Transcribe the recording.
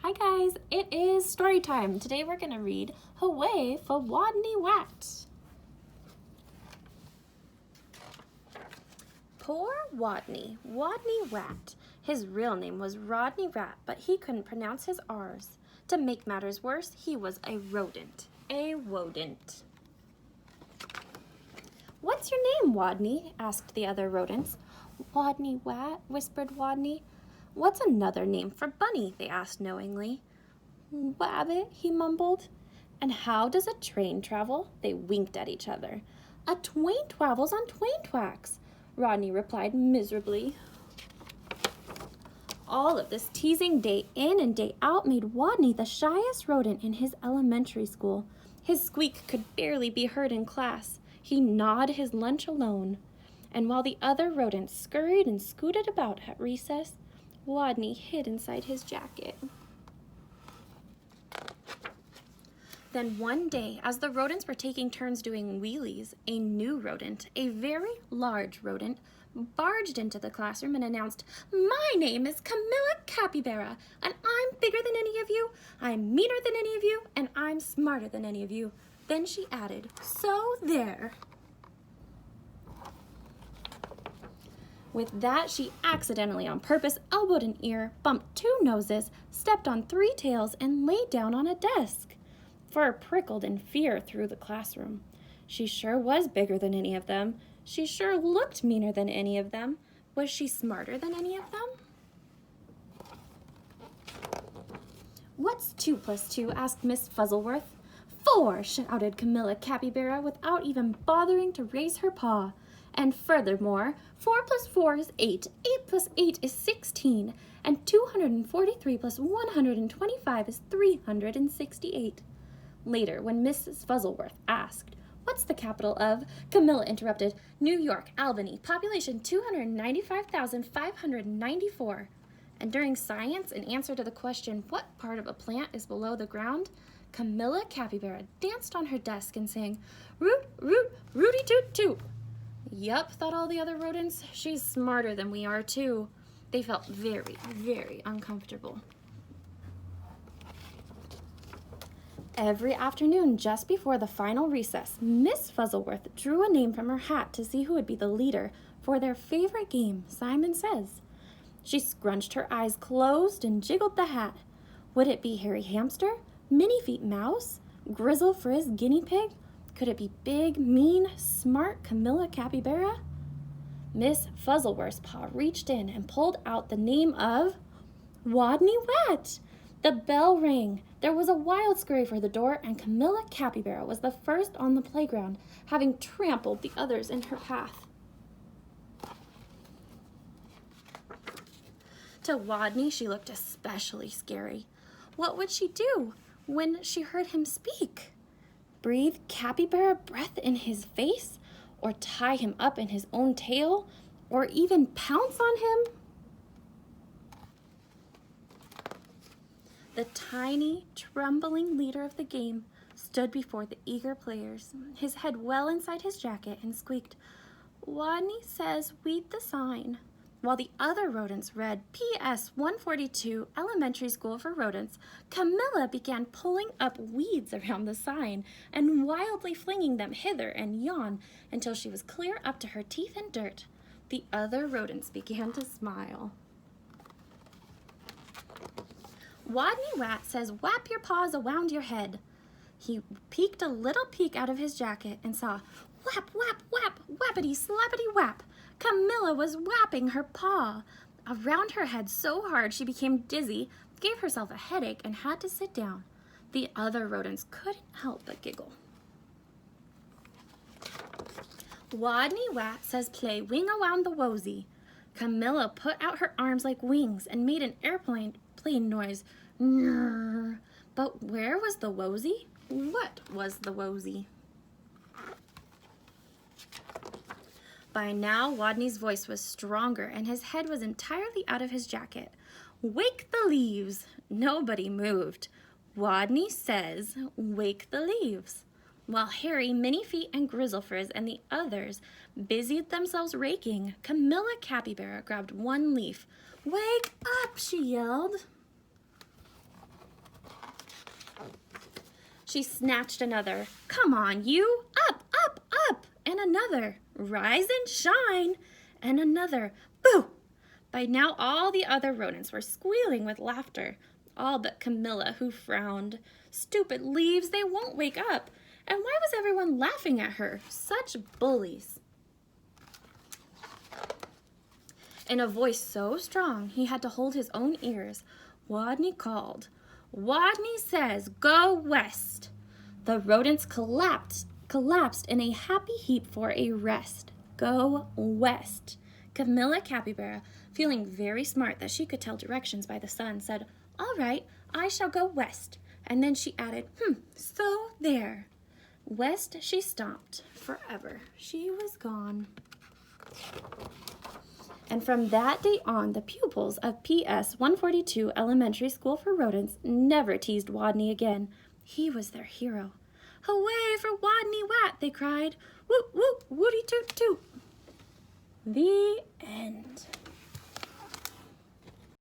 Hi guys, it is story time. Today we're going to read Hooway for Wodney Wat. Poor Wodney Wat. His real name was Rodney Rat, but he couldn't pronounce his R's. To make matters worse, he was a rodent. A wodent. "What's your name, Wodney?" asked the other rodents. "Wodney Wat," whispered Wodney. "What's another name for bunny?" they asked knowingly. "Wabbit," he mumbled. "And how does a train travel?" They winked at each other. "A twain travels on twain tracks," Rodney replied miserably. All of this teasing day in and day out made Wodney the shyest rodent in his elementary school. His squeak could barely be heard in class. He gnawed his lunch alone. And while the other rodents scurried and scooted about at recess, Wodney hid inside his jacket. Then one day, as the rodents were taking turns doing wheelies, a new rodent, a very large rodent, barged into the classroom and announced, "My name is Camilla Capybara, and I'm bigger than any of you, I'm meaner than any of you, and I'm smarter than any of you." Then she added, "So there." With that, she accidentally, on purpose, elbowed an ear, bumped 2 noses, stepped on 3 tails, and laid down on a desk. Fur prickled in fear through the classroom. She sure was bigger than any of them. She sure looked meaner than any of them. Was she smarter than any of them? "What's 2 plus 2?" asked Miss Fuzzleworth. "4!" shouted Camilla Capybara without even bothering to raise her paw. "And furthermore, 4 plus 4 is 8, 8 plus 8 is 16, and 243 plus 125 is 368. Later, when Mrs. Fuzzleworth asked, "What's the capital of?" Camilla interrupted, "New York, Albany, population 295,594. And during science, in answer to the question, "What part of a plant is below the ground?" Camilla Capybara danced on her desk and sang, "Root, root, rooty toot toot." Yup, thought all the other rodents, she's smarter than we are too. They felt very, very uncomfortable. Every afternoon, just before the final recess, Miss Fuzzleworth drew a name from her hat to see who would be the leader for their favorite game, Simon Says. She scrunched her eyes closed and jiggled the hat. Would it be Hairy Hamster, Minnie Feet Mouse, Grizzle Frizz Guinea Pig? Could it be big, mean, smart Camilla Capybara? Miss Fuzzleworth's paw reached in and pulled out the name of Wodney Wat. The bell rang. There was a wild scurry for the door, and Camilla Capybara was the first on the playground, having trampled the others in her path. To Wodney, she looked especially scary. What would she do when she heard him speak? Breathe capybara breath in his face, or tie him up in his own tail, or even pounce on him? The tiny, trembling leader of the game stood before the eager players, his head well inside his jacket, and squeaked, "Wodney says read the sign," while the other rodents read PS 142 Elementary School for Rodents. Camilla began pulling up weeds around the sign and wildly flinging them hither and yon until she was clear up to her teeth in dirt. The other rodents began to smile. "Wodney Wat says whap your paws around your head." He peeked a little peek out of his jacket and saw whap, whap, whap, whappity, slappity, whap. Camilla was whapping her paw around her head so hard she became dizzy, gave herself a headache, and had to sit down. The other rodents couldn't help but giggle. "Wodney Wat says play wing around the wosy." Camilla put out her arms like wings and made an airplane noise. Nrrr. But where was the wosy? What was the wosy? By now, Wodney's voice was stronger and his head was entirely out of his jacket. "Wake the leaves." Nobody moved. Wodney says, "Wake the leaves." While Harry, Minnie Feet, and Grizzle Frizz and the others busied themselves raking, Camilla Capybara grabbed one leaf. "Wake up," she yelled. She snatched another. Come on, you! Up, up, up! And another. Rise and shine! And another. Boo! By now all the other rodents were squealing with laughter, all but Camilla, who frowned. Stupid leaves, they won't wake up. And why was everyone laughing at her? Such bullies. In a voice so strong he had to hold his own ears, Wodney called, "Wodney says, go west." The rodents collapsed in a happy heap for a rest. Go west. Camilla Capybara, feeling very smart that she could tell directions by the sun, said, "All right, I shall go west." And then she added, so there. West she stomped. Forever she was gone. And from that day on, the pupils of PS 142 Elementary School for Rodents never teased Wodney again. He was their hero. "Hooray for Wodney Wat!" they cried. "Whoop, whoop, woody toot toot." The end.